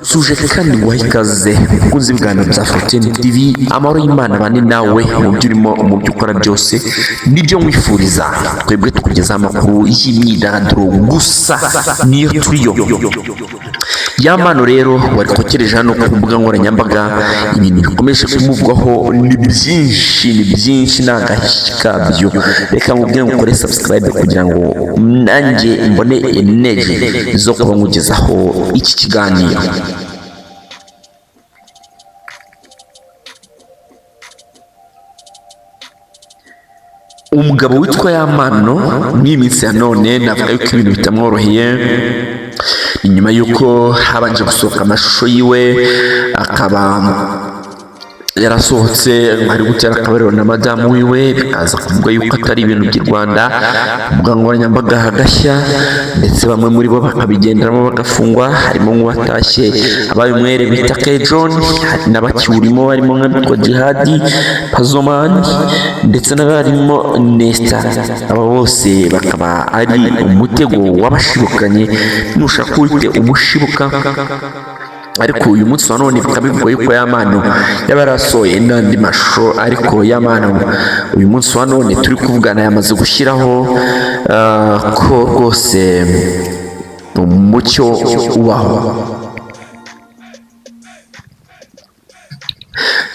suje kandi guha ikaze mukunzi bw'ibigano bya Fortune TV, amahoro y'Imana bane nawe mu byo urimo mu byo ukora byose, nibyo mwifuriza. Twebwe tukugezaho amakuru y'imyidagaduro gusa niyo turiyo. Yamano rero wari twokereje hano ku mbuga nkoranyambaga, ibintu bikomeje kumuvugwaho ni byinshi n'agahikabyo. Reka nkubwire ngo ukore subscribe kugira ngo nanjye mbone intege zo kuba nkugezaho iki kiganiro. Umugabo witwa Yamano muri minsi ya none navuga yuko ibintu bitamworoheye, inyuma yuko habanje gusohoka amashusho yiwe akaba yarasohotse ari gutera akabariro na madamu wiwe, bikaza kuvuga yuko atari ibintu by'i Rwanda, mbuga nkoranyambaga hagashya, ndetse bamwe muri bo bakabigenderamo bagafungwa. Harimo nk'uwatashye abaye umwere bita K John, hari n'abakiwurimo barimo nk'abitwa Jihadi Pazomani, ndetse n'abarimo Nesta. Aba bose bakaba ari umutego w'abashibukanye, nushaka uhite umushibuka. Ariko uyu munsi wa none bikaba bivugwa yuko Yamano yaba yarasohoye n'andi mashusho, ariko Yamano uyu munsi wa none turi kuvugana yamaze gushyiraho ko rwose umucyo ubaho.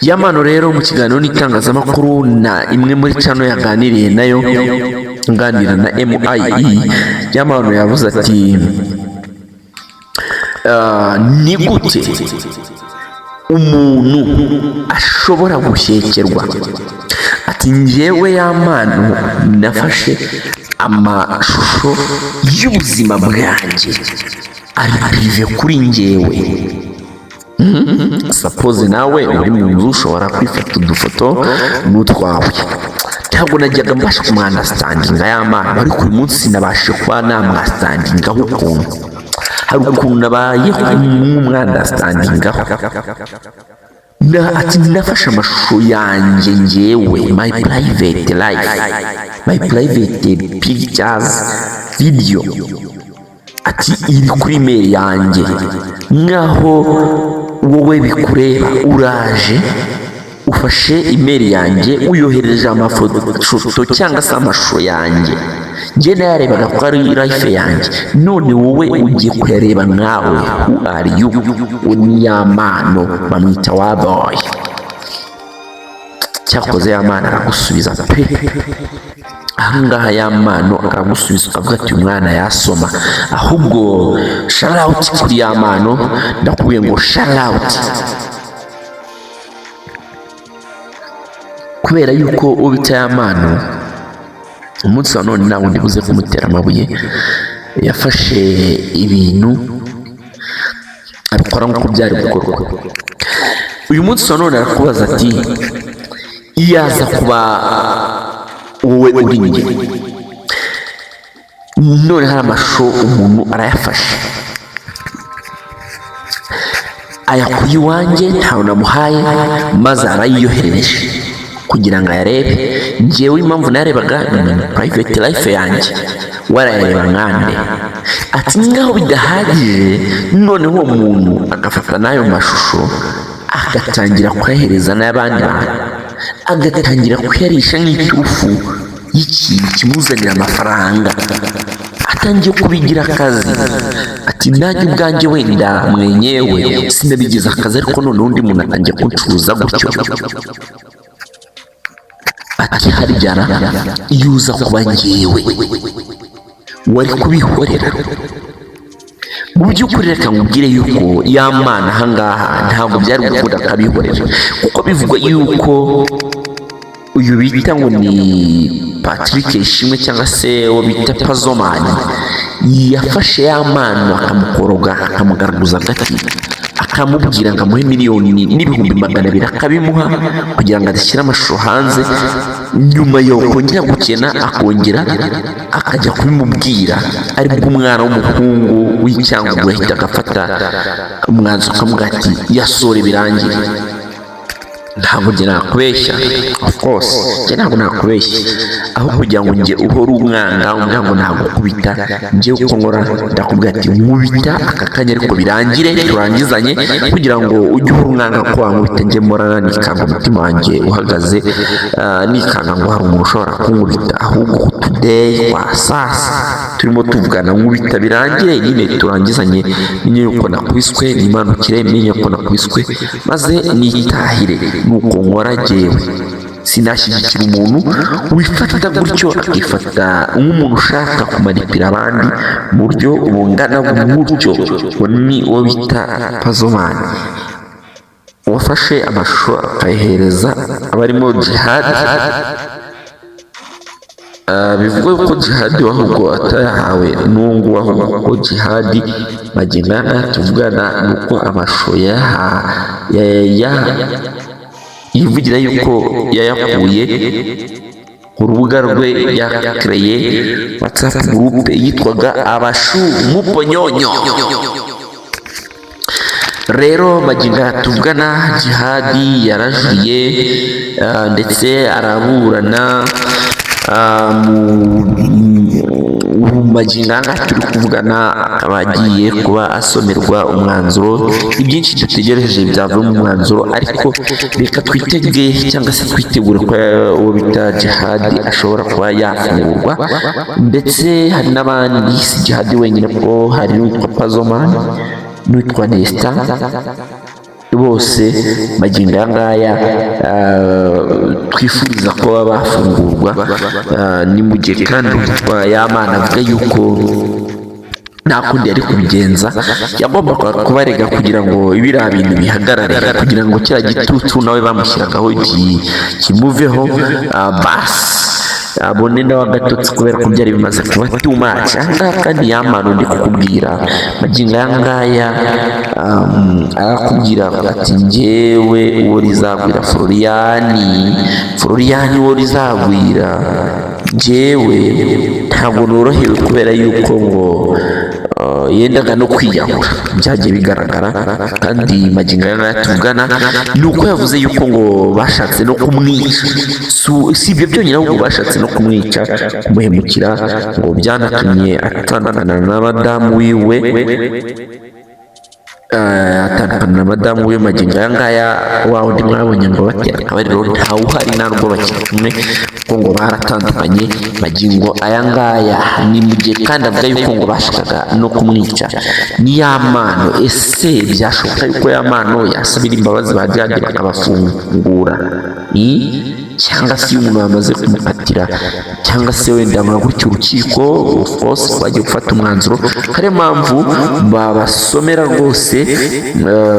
Yamano rero mu kiganiro n'itangazamakuru na imwe muri channel yaganiriye nayo, nganira na MIE, Yamano yavuze ati ni gute umuntu ashobora gushyekerwa. Ati njyewe Yamano nafashe amashusho y'ubuzima bwanjye ari prive kuri njyewe. Suppose nawe uri mu nzu ushobora kwifata udufoto n'utwawe. Ntabwo najyaga mbasha kumwandastandinga Yamano, ariko uyu munsi nabashe kuba namwandastandingaho ukuntu. Hari ukuntu nabaye nk'umwandastandingaho. Ati nafashe amashusho yanjye njyewe, my private life, my private pictures, video. Ati iri kuri email yanjye, nkaho wowe bikureba uraje ufashe email yanjye uyohereje amafoto cyangwa se amashusho yanjye, njye nayarebaga ko ari life yanjye, none wowe ugiye kuyareba nkawe. Who are you? Ni Yamano, bamwita Waboy. Cyakoze Yamano aragusubiza pe. Ahangaha Yamano aragusubiza akavuga ati umwana yasoma. Ahubwo shout out kuri Yamano, ndakubwiye ngo shout out, kubera yuko ubita Yamano umunsi wa none nta wundi buze kumutera amabuye. Yafashe ibintu abikora nk'uko byari gukorwa. Uyu munsi wa none arakubaza ati iyaza kuba wowe uri njye, none hari amashusho umuntu arayafashe ayakuye iwanjye, ntawe namuhaye, maze arayiyoherereje kugira ngo ayarebe. Njyewe impamvu nayarebaga ni private life yanjye, warayareba nkande. Ati ngaho bidahagije, noneho uwo muntu agafata n'ayo mashusho agatangira kuyahereza n'abandi bantu, agatangira kuyarisha nk'iturufu y'ikintu kimuzanira amafaranga, atangiye kubigira akazi. Ati nanjye ubwanjye wenda mwenyewe sinabigize akazi, ariko none undi muntu atangiye kuncuruza gutyo. Ati haryana iyo uza kuba njyewe wari kubihorera. Mu by'ukuri reka nkubwire yuko Yamano ahangaha ntabwo byari gukunda akabihorera, kuko bivugwa yuko uyu bita ngo ni Patrick Ishimwe cyangwa se uwo bita Pazomani yafashe Yamano akamukoroga, akamugaragaza agati, akamubwira ngo amuhe miliyoni n'ibihumbi 200 akabimuha kugira ngo adashyire amashusho hanze. Nyuma yo kongera gukena akongera akajya kubimubwira, ari bw'umwana w'umuhungu w'icyangugu yahita agafata umwanzuro akamubwira ati yasore birangiye. ntabwo njye nakubeshya, of course njye ntabwo nakubeshya, aho kugira ngo njye uhore umwanga umbwira ngo nagukubita, njye uko nkora ndakubwira ati nkubita aka kanya ariko birangire turangizanye, kugira ngo ujye uhora umwanga ko wankubita, njye morana nikanga umutima wanjye uhagaze, nikanga ngo hari umuntu ushobora kunkubita, ahubwo today kwa sasa turimo tuvugana nkubita birangire nyine turangizanye, menye yuko nakubiswe nimanukire, menye ko nakubiswe maze nitahire. Nuko nkora jyewe sinashyigikira umuntu wifata gutyo, akifata nk'umuntu ushaka kumanipira abandi mu buryo bungana gutyo. Ni uwo bita Pazzoman wafashe amashusho akayihereza abarimo jihad. Bivuga ko jihadi ahubwo atayahawe n'ungu, ahubwo ko jihadi magingana tuvugana nuko amashusho yivugira yuko yayakuye ku rubuga rwe yakreye WhatsApp group yitwaga Abashu Muponyonyo. Rero maginga tuvugana jihadi yarajuriye ndetse araburana maginganga turi kuvugana abagiye kuba asomerwa umwanzuro. Ibyinshi dutegereje byavuye mu mwanzuro, ariko reka twitege cyangwa se twitegure ko uwo bita jihadi ashobora kuba yafungurwa, ndetse hari n'abandi, si jihadi wenyine ko hari n'uwitwa Pazzoman n'uwitwa Nesta, bose magingo ngaya twifuriza ko baba bafungurwa. Ni mu gihe kandi Yamana avuga yuko nta kundi yari kubigenza, yagomba kubarega kugira ngo ibiriya bintu bihagarare, kugira ngo kiriya gitutu nawe bamushyiragaho kimuveho, basi abone nawe agatotsi, kubera ko byari bimaze kuba too much. Ahangaha kandi Yamana ndi kukubwira magingo ngaya arakubwira ati njyewe uwo rizagwira Florian uwo rizagwira, njyewe ntabwo norohewe kubera yuko ngo yendaga no kwiyahura, byagiye bigaragara. Kandi magingo ngaya tuvugana ni uko yavuze yuko ngo bashatse no kumwica, si ibyo byonyine ahubwo bashatse no kumwica, kumuhemukira, ngo byanatumye atandukana na madamu wiwe, magingo ngaya wa undi mwabonye ngo batera akabariro ntawe uhari, ntabwo bakiri kumwe kuko ngo baratandukanye magingo aya ngaya. Ni mu gihe kandi avuga yuko ngo bashakaga no kumwica. Ni Yamana, ese byashoboka yuko Yamana yasabira imbabazi ba jihadi bakabafungura, cyangwa se iyo umuntu bamaze kumukatira, cyangwa se wenda nka gutyo urukiko of course bagiye gufata umwanzuro, kare mpamvu babasomera rwose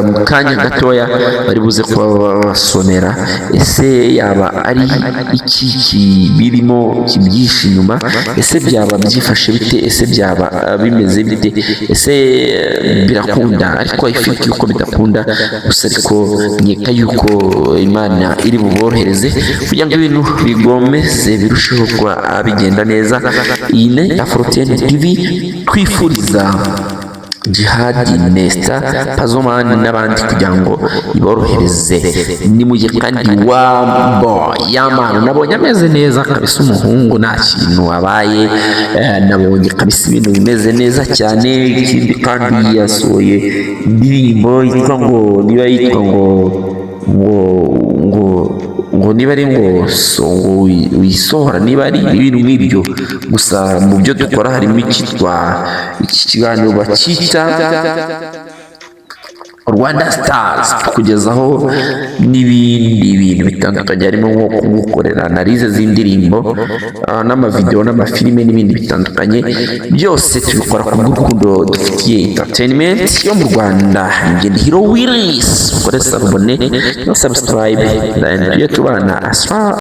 mu kanya gatoya bari buze kuba babasomera. Ese yaba ari iki birimo kibyishi inyuma? Ese byaba byifashe bite? Ese byaba bimeze bite? Ese birakunda? Ariko ifite yuko bidakunda, gusa ariko nkeka yuko Imana iri buborohereze kugira ngo ibintu bigomeze birusheho kuba bigenda neza. Iyi ni Afro10 TV, twifuriza jihadi, Nesta, Pazzoman n'abandi kugira ngo iborohereze. Ni mu gihe kandi Yamana nabonye ameze neza kabisa, umuhungu nta kintu abaye, nabonye kabisa ibintu bimeze neza cyane. Ikindi kandi yasohoye indirimbo yitwa ngo niba yitwa ngo niba ari ngo wisohora, niba ari ibintu nk'ibyo. Gusa mu byo dukora harimo iki kiganiro bacyita Rwanda Stars, tukugezaho n'ibindi bintu bitandukanye, harimo nko kugukorera analize z'indirimbo n'amavideo n'amafilime n'ibindi bitandukanye. Byose tubikora ku bw'urukundo dufitiye entertainment yo mu Rwanda. Njye ndi Hero Willis, ukore sabone no subscribe, tujye tubana asfa.